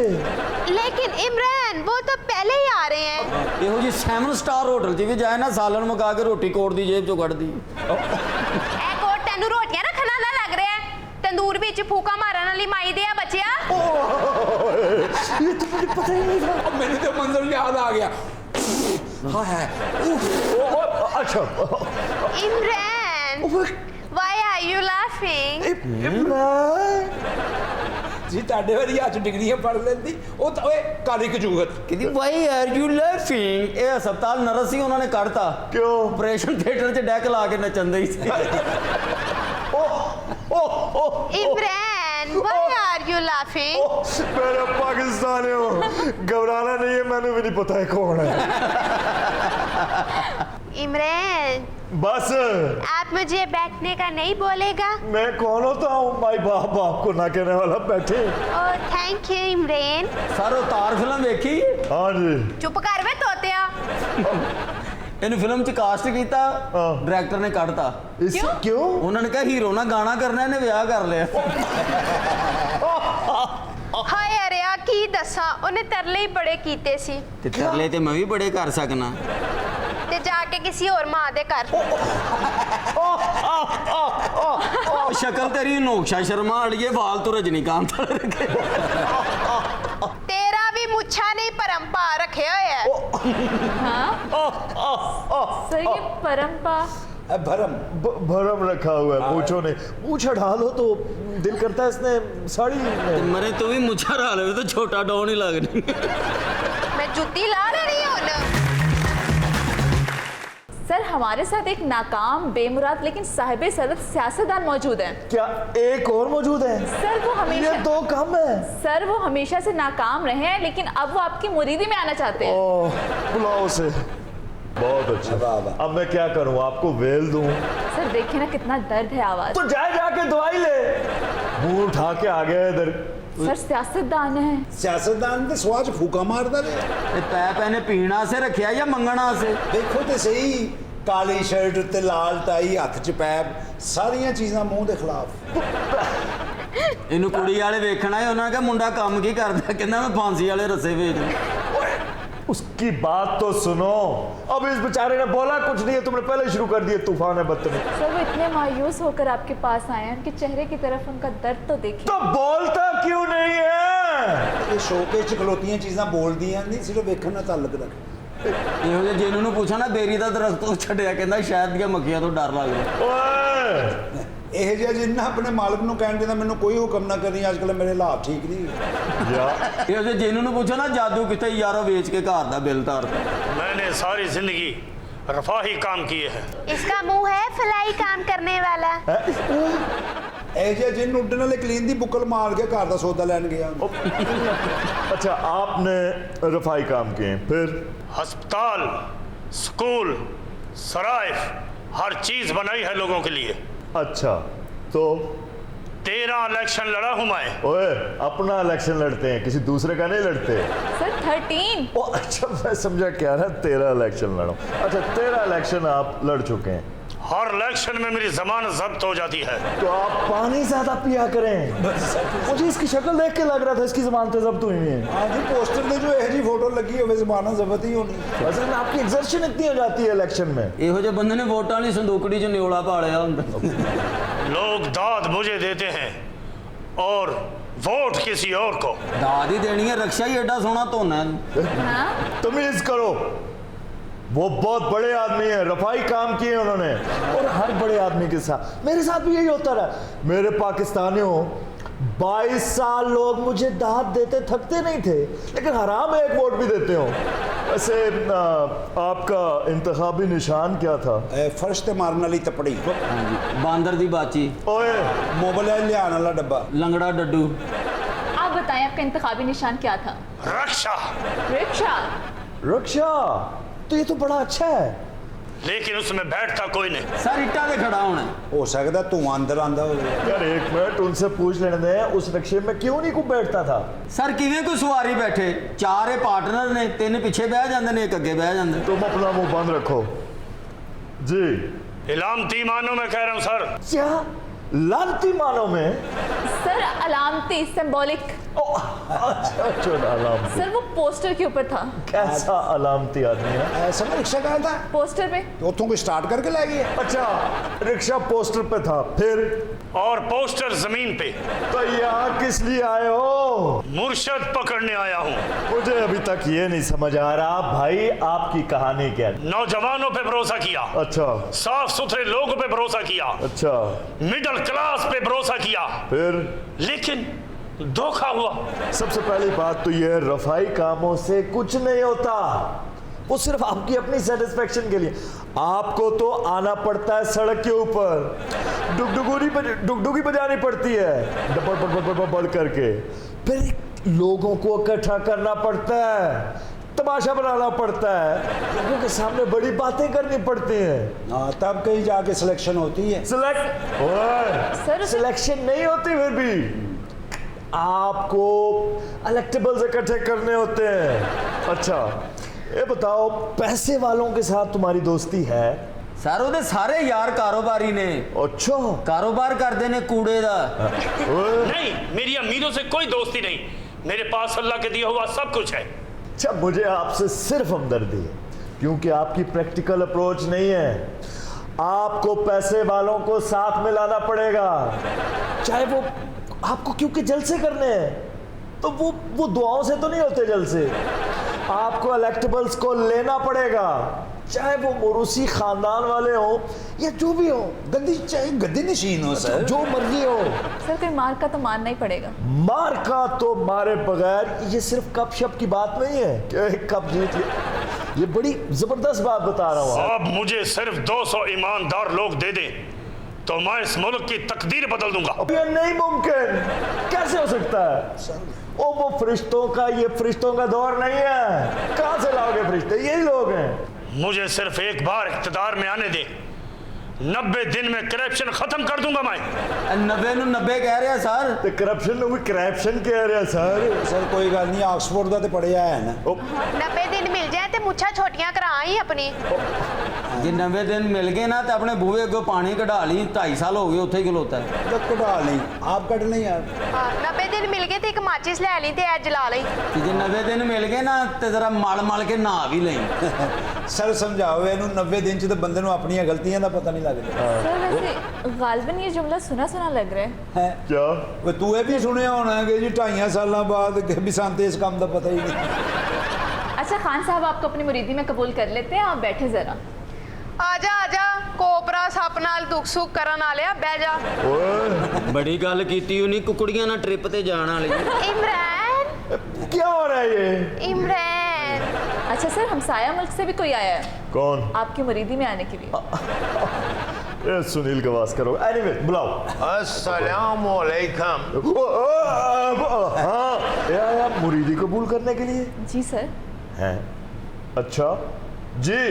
लेकिन इमरान, वो तो पहले ही आ रहे हैं। ਇਹੋ ਜੀ 7 ਸਟਾਰ ਹੋਟਲ 'ਚ ਵੀ ਜਾਏ ਨਾ ਸਾਲਨ ਮਗਾ ਕੇ ਰੋਟੀ ਕੋਟ ਦੀ ਜੇਬ 'ਚੋਂ ਕੱਢਦੀ ए कोट तेनू रोटियां रखना ना लग रहा है, तंदूर विच फूका मारन वाली माई दे आ बच्चिया। ये तो मुझे पता ही नहीं था। ਮੈਨੂੰ ਤੇ ਮੰਜ਼ਰ ਯਾਦ ਆ ਗਿਆ ਹਾਏ अच्छा Imran, why are you laughing? ਜੀ ਤੁਹਾਡੇ ਵਾਰੀ ਅੱਜ ਡਿਗਰੀਆਂ ਪੜ ਲੈਂਦੀ ਉਹ ਤਾਂ ਓਏ ਕਾਲੀ ਕਜੂਗਤ ਕਹਿੰਦੀ ਵਾਈ ਆਰ ਯੂ ਲਾਫਿੰਗ ਇਹ ਹਸਪਤਾਲ ਨਰਸ ਸੀ ਉਹਨਾਂ ਨੇ ਕੱਢਤਾ क्यों? ਆਪਰੇਸ਼ਨ ਥੀਏਟਰ 'ਚ ਡੈਕ ਲਾ ਕੇ ਨੱਚਣ ਦੇ ਸੀ Imran, why are you laughing? मेरे पाकिस्तानियों, घबराना नहीं है, मैंने भी नहीं पता है कौन है। इमरान, बस आप मुझे बैठने का नहीं बोलेगा? मैं कौन होता हूँ? भाई बाप बाप को ना कहने वाला बैठे। Oh thank you Imran. Sir ਉਹ ਤਾਰ ਫਿਲਮ ਵੇਖੀ हाँ जी। चुप कर वे तोतिया। ਇਹਨੂੰ ਫਿਲਮ 'ਚ ਕਾਸਟ ਕੀਤਾ ਹਾਂ। ਡਾਇਰੈਕਟਰ ਨੇ ਕੱਢਤਾ क्यों? ਉਹਨਾਂ ਨੇ ਕਿਹਾ ਹੀਰੋ ਨਾਲ ਗਾਣਾ ਕਰਨਾ ਇਹਨੇ ਵਿਆਹ ਕਰ ਲਿਆ हाय अरे आ की दसा, उन्हें तरले ही बड़े कीते सी ਤੇ ਤਰਲੇ ਤੇ ਮੈਂ ਵੀ ਬੜੇ ਕਰ ਸਕਣਾ ते जाके किसी और मां दे कर। ਸ਼ਕਲ ਤੇਰੀ ਨੋਕਸ਼ਾ ਸ਼ਰਮਾ ਵਾਲੀਏ ਵਾਲ ਤੋਂ ਰਜਨੀਕਾਂਤ ਵਾਲੇ ਰੱਖੇ तेरा भी मुच्छा नहीं परम पा रखे हुए है। हाँ सही है परम्पा भरम। भरम रखा हुआ है, मूछों ने मूछ हटा लो तो दिल करता है इसने साड़ी में। मरे तो भी मुझा रहा ले तो छोटा डॉन ही लगनी। मैं जुत्ती ला रही हूँ ना। सर हमारे साथ एक नाकाम बेमुराद लेकिन साहिबे सदत सियासतदान मौजूद है। क्या एक और मौजूद है? सर वो हमेशा ये दो कम है। सर वो हमेशा से नाकाम रहे हैं लेकिन अब वो आपकी मुरीदी में आना चाहते हैं। ओह बुलाओ उसे। बहुत अच्छा। वाह, वाह। अब मैं क्या करूं, आपको वेल दूं? सर देखिए ना कितना दर्द है आवाज। तो जाके दवाई ले। मुंह उठा के आ गया इधर। सर सियासतदान है। सियासतदान ते स्वाज फूका मारदा रे। ਇਹ ਪੈਪ ਇਹਨੇ ਪੀਣਾ ਸੇ ਰੱਖਿਆ ਜਾਂ ਮੰਗਣਾ ਸੇ? देखो तो सही, काली शर्ट ते लाल टाई, हथ च पैप, सारियां चीज़ां मुंह दे खिलाफ। ਇਹਨੂੰ ਕੁੜੀ ਵਾਲੇ ਵੇਖਣਾ ਹੈ, ਉਹਨਾਂ ਨੇ ਕਿਹਾ ਮੁੰਡਾ ਕੰਮ ਕੀ ਕਰਦਾ? ਕਹਿੰਦਾ ਮੈਂ ਫਾਂਸੀ ਵਾਲੇ ਰੱਸੇ ਵੇਚਦਾ। उसकी बात तो सुनो। अब इस बेचारे ने बोला कुछ नहीं है, तुमने पहले शुरू कर दिए तूफान है बदतमीज। सर वो इतने मायूस होकर आपके पास आए हैं, उनके चेहरे की तरफ उनका दर्द तो देखिए। तो बोलता क्यों नहीं है? ये शोके च खलोतियां चीज़ां बोलदियां नहीं, सिर्फ वेखण नाल ताल्लुक रख। ਇਹੋ ਜਿਹੇ ਜਿਹਨੂੰ ਨੂੰ ਪੁੱਛਾ ਨਾ ਬੇਰੀ ਦਾ ਦਰਖਤ ਤੋਂ ਛੱਡਿਆ, ਕਹਿੰਦਾ ਸ਼ਾਇਦ ਦੀਆਂ ਮੱਖੀਆਂ ਤੋਂ ਡਰ ਲੱਗਦਾ। ओए ਇਹ ਜਿਹਾ ਜਿੰਨਾ ਆਪਣੇ ਮਾਲਕ ਨੂੰ ਕਹਿਣ ਦੇ ਮੈਨੂੰ ਕੋਈ ਹੁਕਮ ਨਾ ਕਰੀ, ਅੱਜ ਕੱਲ੍ਹ ਮੇਰੇ ਹਾਲਾਤ ਠੀਕ ਨਹੀਂ। या ਇਹੋ ਜਿਹੇ ਜਿਹਨੂੰ ਨੂੰ ਪੁੱਛੋ ਨਾ ਜਾਦੂ ਕਿੱਥੇ ਯਾਰੋ ਵੇਚ ਕੇ ਘਰ ਦਾ ਬਿੱਲ ਤਾਰਦਾ। मैंने सारी जिंदगी रफाही काम किए हैं। इसका मुंह है फलाई काम करने वाला। ਇਹ ਜਿਹਾ ਜਿੰਨ ਉੱਡਣ ਵਾਲੇ ਕਲੀਨ ਦੀ ਬੁੱਕਲ ਮਾਰ ਕੇ ਘਰ ਦਾ ਸੌਦਾ ਲੈਣ ਗਿਆ। अच्छा आपने रफाई काम किए, फिर? अस्पताल, स्कूल, सराइफ, हर चीज बनाई है लोगों के लिए। अच्छा तो 13 इलेक्शन लड़ा हूं मैं। ओए अपना इलेक्शन लड़ते हैं, किसी दूसरे का नहीं लड़ते। सर 13। ओ अच्छा मैं समझा क्या ना 13 इलेक्शन लड़ा। अच्छा 13 इलेक्शन आप लड़ चुके हैं। हर इलेक्शन में मेरी जमानत जब्त हो जाती है। तो आप पानी ज्यादा पिया करें। मुझे इसकी शक्ल देख के लग रहा था इसकी जमानतें जब्त हुई हैं। हाँ जी, पोस्टर में जो है जी फोटो लगी हुई, जमानत जब्त ही होनी। असल में आपकी एग्जर्शन इतनी हो जाती है इलेक्शन में। ਇਹੋ ਜਿਹੇ ਬੰਦੇ ਨੇ ਵੋਟਾਂ ਲਈ ਸੰਦੂਕੜੀ 'ਚ ਨਿਓਲਾ ਪਾਲਿਆ ਹੁੰਦਾ। लोग दाद मुझे देते हैं और वोट किसी और को। ਦਾਦ ਹੀ ਦੇਣੀ ਹੈ, ਰਕਸ਼ਾ ਹੀ ਐਡਾ ਸੋਹਣਾ ਧੋਣਾ ਹੈ। हाँ तमीज करो, वो बहुत बड़े आदमी हैं, रफाई काम किए उन्होंने। और हर बड़े आदमी के साथ, मेरे साथ भी यही होता रहा। मेरे पाकिस्तानियों 22 साल लोग मुझे दाद देते थकते नहीं थे, लेकिन हराम एक वोट भी देते हो। वैसे आपका इंतखाबी निशान क्या था? फर्श ते मारने वाली तपड़ी, ਹਾਂਜੀ ਬਾਂਦਰ ਦੀ ਬਾਚੀ, ओए मोबाइल लियान वाला डब्बा। ਲੰਗੜਾ ਡੱਡੂ। आप बताएं आपका इंतखाबी निशान क्या था? रक्षा। रिक्शा। रक्षा, तो ये तो बड़ा अच्छा है। लेकिन उसमें बैठता कोई नहीं। ਸਰ ਇੱਟਾਂ ਤੇ ਖੜਾ ਹੋਣਾ। हो सकता धुआं अंदर आंदा हो। यार एक मिनट उनसे पूछ लेने दें, उस रक्षे में क्यों नहीं कोई बैठता था? ਸਰ ਕਿਵੇਂ ਕੋਈ ਸਵਾਰੀ ਬੈਠੇ? ਚਾਰ ਇਹ ਪਾਰਟਨਰ ਨੇ, ਤਿੰਨ ਪਿੱਛੇ ਬਹਿ ਜਾਂਦੇ ਨੇ, ਇੱਕ ਅੱਗੇ ਬਹਿ ਜਾਂਦੇ। तुम अपना मुंह बंद रखो जी। इलामती मानों में कह रहा हूँ सर। क्या लानती मानों में? सर अलामती सिंबॉलिक। अच्छा अलामती। सर वो पोस्टर के ऊपर था। कैसा अलामती आदमी है? ऐसा में रिक्शा कहाँ था? पोस्टर पे। तो उतों कोई स्टार्ट करके ले गया। अच्छा रिक्शा पोस्टर पे था, फिर? और पोस्टर जमीन पे। तो यहाँ किस लिए आए हो? मुर्शद पकड़ने आया हूँ। मुझे अभी तक ये नहीं समझ आ रहा भाई आपकी कहानी क्या है? नौजवानों पे भरोसा किया, अच्छा साफ सुथरे लोगों पे भरोसा किया, अच्छा, मिडिल क्लास पे भरोसा किया, फिर? लेकिन धोखा हुआ। सबसे पहली बात तो ये रफाई कामों से कुछ नहीं होता, वो सिर्फ आपकी अपनी सेटिस्फेक्शन के लिए। आपको तो आना पड़ता है सड़क के ऊपर, डुगडुगी बजानी पड़ती है डबल बढ़ करके, फिर लोगों को इकट्ठा करना पड़ता है, तमाशा बनाना पड़ता है, लोगों के सामने बड़ी बातें करनी पड़ती हैं। हाँ, तब कहीं जाके सिलेक्शन होती है। सर सिलेक्शन नहीं होती, फिर भी आपको इलेक्टेबल्स इकट्ठे करने होते हैं। अच्छा ये बताओ, पैसे वालों के साथ तुम्हारी दोस्ती है? ਸਰ ਉਹਦੇ ਸਾਰੇ ਯਾਰ ਕਾਰੋਬਾਰੀ ਨੇ। अच्छा ਕਾਰੋਬਾਰ ਕਰਦੇ ਨੇ ਕੂੜੇ ਦਾ। नहीं, मेरी अमीरों से कोई दोस्ती नहीं, मेरे पास अल्लाह के दिया हुआ सब कुछ है। अच्छा मुझे आपसे सिर्फ हमदर्दी है, क्योंकि आपकी प्रैक्टिकल अप्रोच नहीं है। आपको पैसे वालों को साथ में लाना पड़ेगा, चाहे वो आपको क्योंकि जलसे करने हैं, तो वो दुआओं से तो नहीं होते जलसे। आपको इलेक्टेबल्स को लेना पड़ेगा, चाहे वो मोरूसी खानदान वाले हो या जो भी हो, गद्दी चाहे गद्दी नशीन हो सर, जो मर्जी हो, सर कोई मार का तो मारना ही पड़ेगा। मार का तो मारे बगैर ये सिर्फ कप शप की बात नहीं है कि एक कप जीत लिया। ये बड़ी जबरदस्त बात बता रहा हूँ। अब मुझे सिर्फ 200 ईमानदार लोग दे दें तो मैं इस मुल्क की तकदीर बदल दूंगा। ये नहीं मुमकिन, कैसे हो सकता है? ओ वो फरिश्तों का, ये फरिश्तों का दौर नहीं है। कहाँ से लाओगे फरिश्ते? यही लोग हैं। मुझे सिर्फ एक बार इख्तिदार में आने दें, 90 दिन में करप्शन खत्म कर दूंगा मैं। 90 कह रहे हैं सर। ते करप्शन ਨੂੰ ਵੀ ਕਰਪਸ਼ਨ ਕਹਿ ਰਿਹਾ ਸਰ। सर कोई गल नहीं, ऑक्सफोर्ड का तो पढ़िया है ना। 90 दिन मिल जाए तो मुच्छा छोटियां करा ही अपनी। ਜੇ 90 ਦਿਨ ਮਿਲ ਗਏ ਨਾ ਤੇ ਆਪਣੇ ਬੂਹੇ ਅੱਗੋਂ ਪਾਣੀ ਕਢਾ ਲਈ। 2.5 ਸਾਲ ਹੋ ਗਏ ਉੱਥੇ ਹੀ ਖਲੋਤਾ ਹੈ। तो कढ़ा नहीं, आप कट नहीं यार। हाँ, 90 दिन मिल गए तो एक माचिस ले ली ते अज ला ली। ਤੇ ਜੇ 90 ਦਿਨ ਮਿਲ ਗਏ ਨਾ ਤੇ ਜ਼ਰਾ ਮਲ ਕੇ ਨਹਾ ਵੀ ਲਈ। सर समझाओ इन्हू 90 दिन च तो बंदे नू अपनी गलतियां का पता नहीं लगता सर वैसे गालिबन ये जुमला सुना सुना लग रहा है। है। क्या वो तू ये भी सुने होना कि जी 2.5 साल बाद कि भी सांते इस काम का पता ही नहीं। अच्छा खान साहब आपको अपनी मुरीदी में कबूल कर लेते हैं, आप बैठे जरा। आजा आजा कोपरा सप नाल दुख सुख करन आलिया बह जा। ਬੜੀ ਗੱਲ ਕੀਤੀ ਉਹਨੇ ਕੁਕੜੀਆਂ ਨਾਲ ਟ੍ਰਿਪ ਤੇ ਜਾਣ ਵਾਲੀ। इमरान क्या हो रहा है ये? इमरान अच्छा सर हमसाया मुल्क से भी कोई आया है कौन? आपकी मुरीदी में आने के लिए। ये सुनील गवास्कर हो। एनीवे बुलाओ। अस्सलाम वालेकुम। हाँ, ये आया मुरीदी कबूल करने के लिए। जी सर। हैं? अच्छा जी।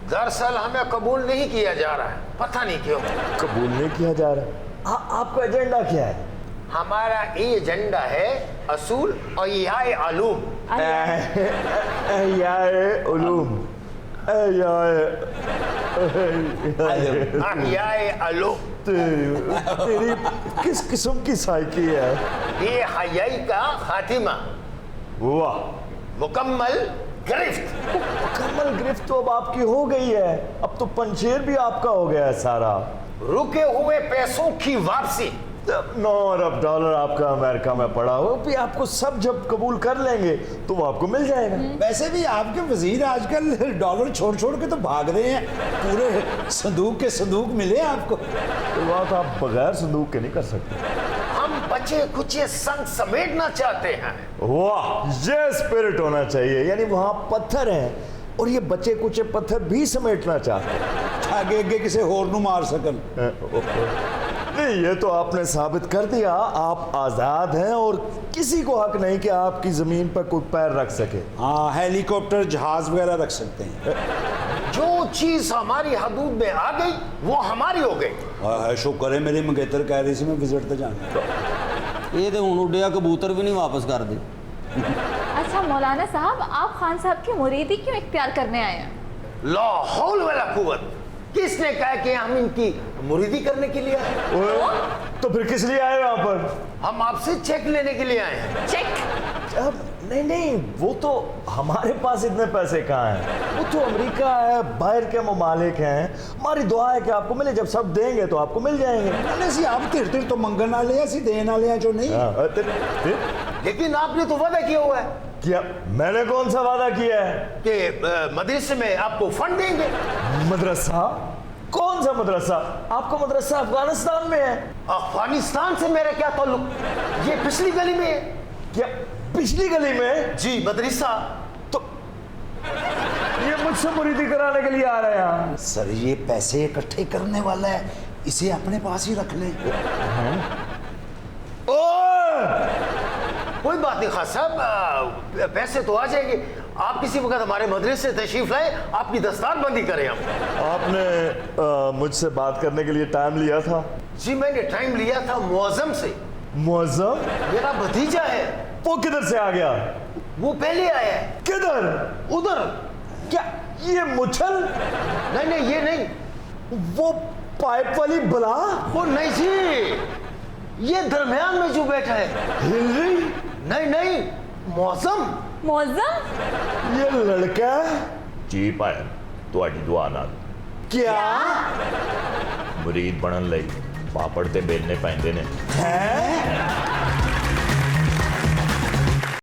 दरअसल हमें कबूल नहीं किया जा रहा है, पता नहीं क्यों। कबूल नहीं किया जा रहा। आपका एजेंडा क्या है? हमारा ये एजेंडा है असूल और याए आलूम। उलूम याए आलूम तेरी किस किस्म की साइकी है? ये हयाई का खातिमा, वाह, मुकम्मल गिरफ्त। मुकम्मल गिरफ्त तो अब आपकी हो गई है। अब तो पंशेर भी आपका हो गया है सारा। रुके हुए पैसों की वापसी। $9 अरब आपका अमेरिका में पड़ा हो भी आपको सब जब कबूल कर लेंगे तो वो आपको मिल जाएगा। वैसे भी आपके वजीर आजकल डॉलर छोड़ छोड़ के तो भाग रहे हैं, पूरे संदूक के संदूक मिले आपको। तो बात आप बगैर संदूक के नहीं कर सकते। हम बचे कुचे संग समेटना चाहते हैं। वाह, ये स्पिरिट होना चाहिए। यानी वहां पत्थर हैं और ये बचे कुचे पत्थर भी समेटना चाहते हैं, आगे आगे किसी होर नू मार सकन। नहीं, ये तो आपने साबित कर दिया आप आजाद हैं और किसी को हक नहीं कि आपकी जमीन पर कोई पैर रख सके। हाँ, हेलीकॉप्टर जहाज वगैरह रख सकते हैं। जो चीज हमारी हदूद में आ गई वो हमारी हो गई। शुक्र है मेरी मंगेतर कह रही थी मैं विजिट तो जाना। ਇਹ ਤੇ ਹੁਣ ਉੱਡਿਆ ਕਬੂਤਰ ਵੀ ਨਹੀਂ ਵਾਪਸ ਕਰਦੇ। अच्छा मौलाना साहब आप खान साहब की मुरीदी क्यों इख्तियार करने आए हैं? ला हौल वला कुव्वत। किसने कहा कि हम इनकी मुरीदी करने के लिए आए? तो फिर किस लिए आए यहाँ पर? हम आपसे चेक लेने के लिए आए हैं। चेक? अब नहीं, वो तो हमारे पास इतने पैसे कहाँ हैं। वो तो अमेरिका है, बाहर के ममालिक हैं। हमारी दुआ है कि आपको मिले, जब सब देंगे तो आपको मिल जाएंगे। अरे सी आप तिर तिर तो मंगन वाले हैं, सी देने वाले हैं जो नहीं। लेकिन आपने तो वादा किया हुआ है क्या? मैंने कौन सा वादा किया है? कि मदरसे में आपको फंड देंगे। मदरसा? कौन सा मदरसा? आपका मदरसा अफगानिस्तान में है। अफगानिस्तान से मेरा क्या ताल्लुक? ये पिछली गली में है। क्या पिछली गली में? जी मदरसा। तो ये मुझसे मुरीदी कराने के लिए आ रहे हैं यहाँ। सर ये पैसे इकट्ठे करने वाला है, इसे अपने पास ही रख ले। कोई बात नहीं खास साहब, पैसे तो आ जाएंगे। आप किसी वक्त हमारे मदरसे से तशरीफ लाए, आपकी दस्तारबंदी करें हम। आपने मुझसे बात करने के लिए टाइम लिया था? जी मैंने टाइम लिया था मुअज्जम से। मुअज्जम? मेरा भतीजा है। वो किधर से आ गया? वो पहले आया है। किधर? उधर। क्या ये मुछल? नहीं ये नहीं, वो पाइप वाली बला? वो नहीं जी, ये दरमियान में जो बैठा है। हिलरी? नहीं मौसम। मौजम? ये लड़का? जी भैन, तुहाडी दुआ नाल क्या? मुरीद बनन लई पापड़ ते बेलने पैंदे ने। हैं?